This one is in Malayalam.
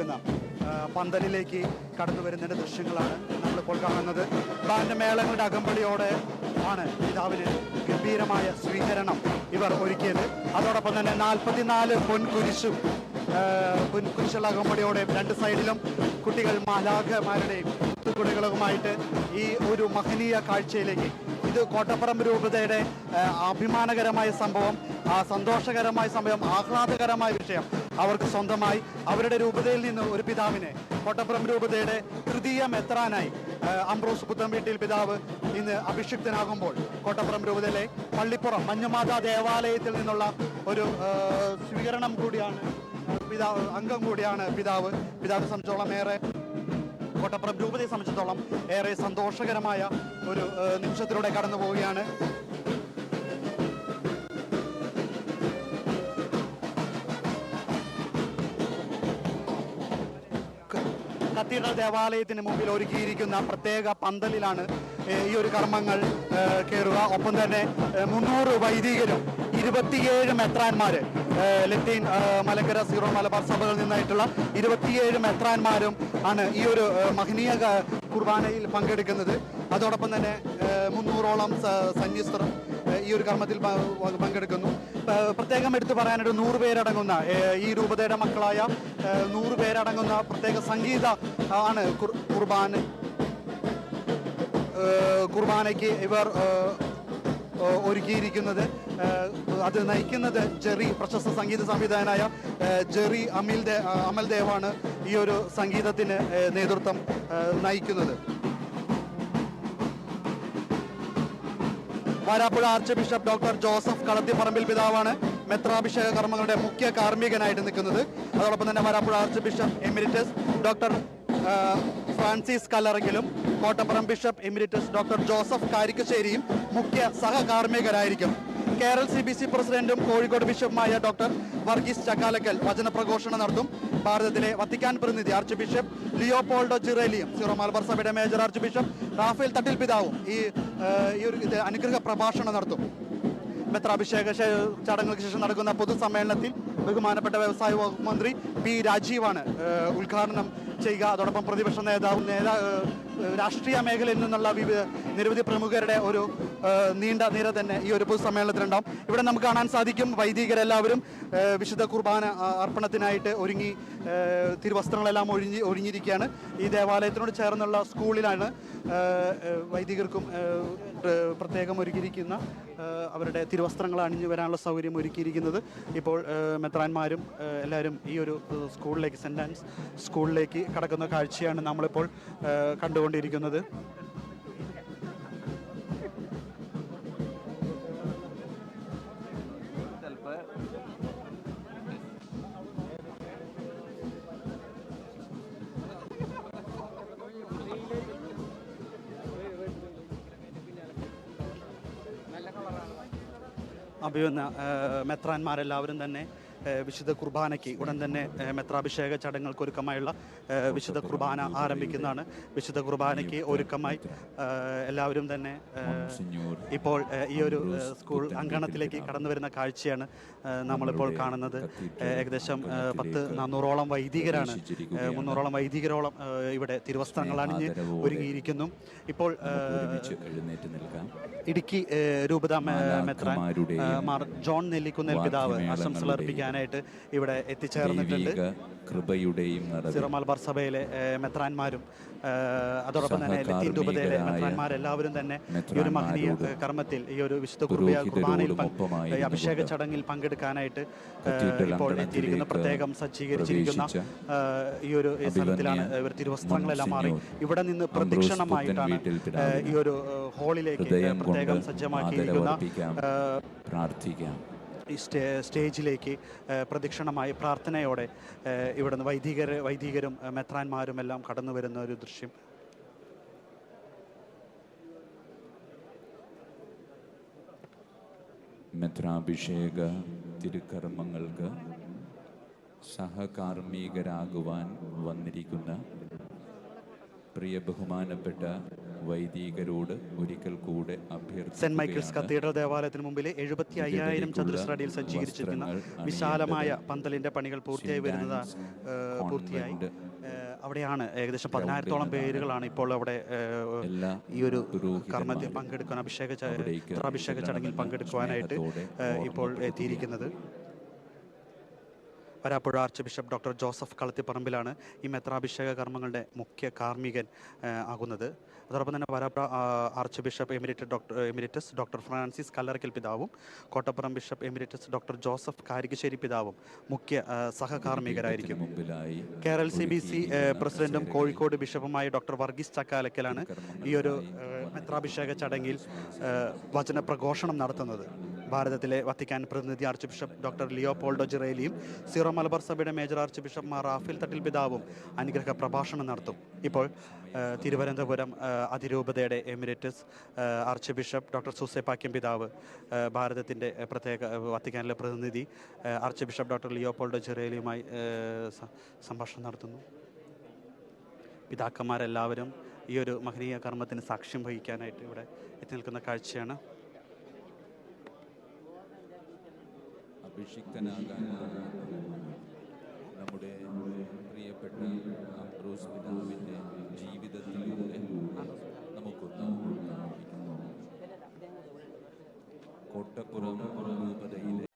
നിൽക്കുന്ന പന്തലിലേക്ക് കടന്നു വരുന്നതിൻ്റെ ദൃശ്യങ്ങളാണ് നമ്മളിപ്പോൾ കാണുന്നത്. ബാൻഡ് മേളങ്ങളുടെ അകമ്പടിയോടെ ആണ് പിതാവിന് ഗംഭീരമായ സ്വീകരണം ഇവർ ഒരുക്കിയത്. അതോടൊപ്പം തന്നെ 44 പൊൻകുരിശുള്ള അകമ്പടിയോടെ രണ്ട് സൈഡിലും കുട്ടികൾ മാലാഖമാരുടെയും കുത്തുകുടികളുമായിട്ട് ഈ ഒരു മഹനീയ കാഴ്ചയിലേക്ക്, ഇത് കോട്ടപ്പുറം രൂപതയുടെ അഭിമാനകരമായ സംഭവം, സന്തോഷകരമായ സംഭവം, ആഹ്ലാദകരമായ വിഷയം അവർക്ക് സ്വന്തമായി അവരുടെ രൂപതയിൽ നിന്ന് ഒരു പിതാവിനെ കോട്ടപ്പുറം രൂപതയുടെ തൃതീയ മെത്രാനായി അംബ്രോസ് പുത്തൻവീട്ടിൽ പിതാവ് ഇന്ന് അഭിഷിക്തനാകുമ്പോൾ കോട്ടപ്പുറം രൂപതയിലെ പള്ളിപ്പുറം മഞ്ഞമാതാ ദേവാലയത്തിൽ നിന്നുള്ള ഒരു സ്വീകരണം കൂടിയാണ്, അംഗം കൂടിയാണ് പിതാവിനെ സംബന്ധിച്ചോളം ഏറെ, കോട്ടപ്പുറം രൂപതയെ സംബന്ധിച്ചിടത്തോളം ഏറെ സന്തോഷകരമായ ഒരു നിമിഷത്തിലൂടെ കടന്നു പോവുകയാണ്. കത്തീഡ്രൽ ദേവാലയത്തിന് മുമ്പിൽ ഒരുക്കിയിരിക്കുന്ന പ്രത്യേക പന്തലിലാണ് ഈ ഒരു കർമ്മങ്ങൾ കയറുക. ഒപ്പം തന്നെ 300 വൈദികരും 27 മെത്രാന്മാര്, ലത്തീൻ, മലങ്കര, സീറോ മലബാർ സഭകളിൽ നിന്നായിട്ടുള്ള 27 മെത്രാന്മാരും ആണ് ഈ ഒരു മഹനീയ കുർബാനയിൽ പങ്കെടുക്കുന്നത്. അതോടൊപ്പം തന്നെ 300ഓളം സന്യസ്തർ ഈ ഒരു കർമ്മത്തിൽ പങ്കെടുക്കുന്നു. പ്രത്യേകം എടുത്തു പറയാനൊരു 100 പേരടങ്ങുന്ന ഈ രൂപതയുടെ മക്കളായ 100 പേരടങ്ങുന്ന പ്രത്യേക സംഗീത ആണ് കുർബാനയ്ക്ക് ഇവർ ഒരുക്കിയിരിക്കുന്നത്. അത് നയിക്കുന്നത് പ്രശസ്ത സംഗീത സംവിധായകനായ ജെറി അമൽ ദേവാണ് ഈ ഒരു സംഗീതത്തിന് നേതൃത്വം നയിക്കുന്നത്. Varappuzha archbishop doctor Joseph Kalathiparambil പിതാവാണ് മെത്രാഭിഷേക കർമ്മങ്ങളുടെ മുഖ്യ കാർമ്മികനായിട്ട് നിൽക്കുന്നത്. അതോടൊപ്പം തന്നെ Varappuzha archbishop emeritus doctor Francis കല്ലറയ്ക്കലും Kottappuram bishop emeritus doctor Joseph കാരിക്കശ്ശേരിയും മുഖ്യ സഹകാർമ്മികരായിരിക്കും. കേരള CBC പ്രസിഡന്റും കോഴിക്കോട് ബിഷപ്പുമായ ഡോക്ടർ വർഗീസ് ചക്കാലക്കൽ വചനപ്രഘോഷണം നടത്തും. ഭാരതത്തിലെ വത്തിക്കാൻ പ്രതിനിധി ആർച്ച് ബിഷപ്പ് ലിയോപോൾഡോ ജിറേലിയും സീറോ മലബാർ സഭയുടെ major archbishop Raphael Thattil പിതാവും ഈ ഒരു അനുഗ്രഹ പ്രഭാഷണം നടത്തും. മെത്രാഭിഷേക ചടങ്ങുകൾക്ക് ശേഷം നടക്കുന്ന പൊതുസമ്മേളനത്തിൽ ബഹുമാനപ്പെട്ട വ്യവസായ വകുപ്പ് മന്ത്രി പി രാജീവാണ് ഉദ്ഘാടനം ചെയ്യുക. അതോടൊപ്പം പ്രതിപക്ഷ നേതാവും രാഷ്ട്രീയ മേഖലയിൽ നിന്നുള്ള നിരവധി പ്രമുഖരുടെ ഒരു നീണ്ട നിര തന്നെ ഈ ഒരു പൊതുസമ്മേളനത്തിലുണ്ടാവും. ഇവിടെ നമുക്ക് കാണാൻ സാധിക്കും വൈദികരെല്ലാവരും വിശുദ്ധ കുർബാന അർപ്പണത്തിനായിട്ട് ഒരുങ്ങി തിരുവസ്ത്രങ്ങളെല്ലാം ഒഴിഞ്ഞിരിക്കുകയാണ്. ഈ ദേവാലയത്തിനോട് ചേർന്നുള്ള സ്കൂളിലാണ് വൈദികർക്കും പ്രത്യേകം ഒരുക്കിയിരിക്കുന്ന അവരുടെ തിരുവസ്ത്രങ്ങൾ അണിഞ്ഞു വരാനുള്ള സൗകര്യം ഒരുക്കിയിരിക്കുന്നത്. ഇപ്പോൾ മെത്രാന്മാരും എല്ലാവരും ഈ ഒരു സ്കൂളിലേക്ക്, സെൻറ് ആൻസ് സ്കൂളിലേക്ക് കടക്കുന്ന കാഴ്ചയാണ് നമ്മളിപ്പോൾ കണ്ടുകൊണ്ടിരിക്കുന്നത്. അഭിവന്ന മെത്രാന്മാരെല്ലാവരും തന്നെ വിശുദ്ധ കുർബാനയ്ക്ക് ഉടൻ തന്നെ മെത്രാഭിഷേക ചടങ്ങുകൾക്ക് ഒരുക്കമായുള്ള വിശുദ്ധ കുർബാന ആരംഭിക്കുന്നതാണ്. വിശുദ്ധ കുർബാനയ്ക്ക് ഒരുക്കമായി എല്ലാവരും തന്നെ ഇപ്പോൾ ഈ ഒരു സ്കൂൾ അങ്കണത്തിലേക്ക് കടന്നു വരുന്ന കാഴ്ചയാണ് നമ്മളിപ്പോൾ കാണുന്നത്. ഏകദേശം 400ഓളം വൈദികരാണ്, 300ഓളം വൈദികരോളം ഇവിടെ തിരുവസ്ത്രങ്ങൾ അണിഞ്ഞ് ഒരുങ്ങിയിരിക്കുന്നു. ഇപ്പോൾ ഇടുക്കി രൂപത മെത്രാൻ മാർ ജോൺ നെല്ലിക്കുന്നേൽ പിതാവ് ആശംസകൾ അർപ്പിക്കാനായിട്ട് ഇവിടെ എത്തിച്ചേർന്നിട്ടുണ്ട്. സീറോ മലബാർ സഭയിലെ മെത്രാന്മാരും അതോടൊപ്പം തന്നെ ലത്തീൻ രൂപതയിലെ മെത്രാന്മാരെല്ലാവരും തന്നെ ഈ ഒരു മഹനീയ കർമ്മത്തിൽ, ഈ ഒരു വിശുദ്ധ കുർബാനയിൽ അഭിഷേക ചടങ്ങിൽ പങ്കെടുക്കാനായിട്ട് ഇപ്പോൾ എത്തിയിരിക്കുന്ന, പ്രത്യേകം സജ്ജീകരിച്ചിരിക്കുന്ന ഈ ഒരു സ്ഥലത്തിലാണ് ഇവർ തിരുവസ്ത്രങ്ങളെല്ലാം മാറി ഇവിടെ നിന്ന് പ്രദക്ഷിണമായിട്ടാണ് ഈ ഒരു ഹാളിലേക്ക് പ്രത്യേകം സജ്ജമാക്കിയിരിക്കുന്ന ഈ സ്റ്റേജിലേക്ക് പ്രദക്ഷിണമായി പ്രാർത്ഥനയോടെ ഇവിടുന്ന് വൈദികരും മെത്രാന്മാരും എല്ലാം കടന്നു വരുന്ന ഒരു ദൃശ്യം. മെത്രാഭിഷേക തിരുക്കർമ്മങ്ങൾക്ക് സഹകാർമ്മികരാകുവാൻ വന്നിരിക്കുന്ന പ്രിയ ബഹുമാനപ്പെട്ട വൈദികരോട് ഒരിക്കൽ കൂടെ സെന്റ് മൈക്കിൾസ് കത്തീഡ്രൽ ദേവാലയത്തിന് മുമ്പിൽ 75,000 ചതുരശ്ര അടിയിൽ സജ്ജീകരിച്ചിരിക്കുന്ന വിശാലമായ പന്തലിന്റെ പണികൾ പൂർത്തിയായി വരുന്നത് പൂർത്തിയായി. അവിടെയാണ് ഏകദേശം 10,000-ഓളം പേരുകളാണ് ഇപ്പോൾ അവിടെ ഈ ഒരു കർമ്മത്തിൽ പങ്കെടുക്കാൻ അഭിഷേക ചടങ്ങിൽ പങ്കെടുക്കുവാനായിട്ട് ഇപ്പോൾ എത്തിയിരിക്കുന്നത്. Varappuzha archbishop doctor Joseph കളത്തിപ്പറമ്പിലാണ് ഈ മെത്രാഭിഷേക കർമ്മങ്ങളുടെ മുഖ്യ കാർമ്മികൻ ആകുന്നത്. അതോടൊപ്പം തന്നെ Varappuzha archbishop emeritus doctor Francis Kallarakkal പിതാവും Kottappuram bishop emeritus doctor Joseph Karikassery പിതാവും മുഖ്യ സഹകാർമ്മികരായിരിക്കും. കേരള CBC പ്രസിഡന്റും കോഴിക്കോട് ബിഷപ്പുമായ ഡോക്ടർ വർഗീസ് ചക്കാലക്കലാണ് ഈ ഒരു മെത്രാഭിഷേക ചടങ്ങിൽ വചനപ്രഘോഷണം നടത്തുന്നത്. ഭാരതത്തിലെ വത്തിക്കാൻ പ്രതിനിധി ആർച്ച് ബിഷപ്പ് ഡോക്ടർ ലിയോപോൾഡോ ജിറേലിയും സീറോ മലബാർ സഭയുടെ major archbishop Mar Raphael Thattil പിതാവും അനുഗ്രഹ പ്രഭാഷണം നടത്തും. ഇപ്പോൾ തിരുവനന്തപുരം അതിരൂപതയുടെ എമിരേറ്റസ് ആർച്ച് ബിഷപ്പ് ഡോക്ടർ സൂസേപ്പാക്യം പിതാവ്, ഭാരതത്തിൻ്റെ പ്രത്യേക വത്തിക്കാനിലെ പ്രതിനിധി ആർച്ച് ബിഷപ്പ് ഡോക്ടർ ലിയോപോൾഡോ ജിറേലിയുമായി സംഭാഷണം നടത്തുന്നു. പിതാക്കന്മാരെല്ലാവരും ഈ ഒരു മഹനീയ കർമ്മത്തിന് സാക്ഷ്യം വഹിക്കാനായിട്ട് ഇവിടെ എത്തി നിൽക്കുന്ന കാഴ്ചയാണ്. അഭിഷിക്തനാകാൻ നമ്മുടെ പ്രിയപ്പെട്ട അംബ്രോസ് പിതാവിൻ്റെ ജീവിതത്തിലൂടെ നമുക്കൊന്ന് കോട്ടപ്പുറം രൂപതയിലെ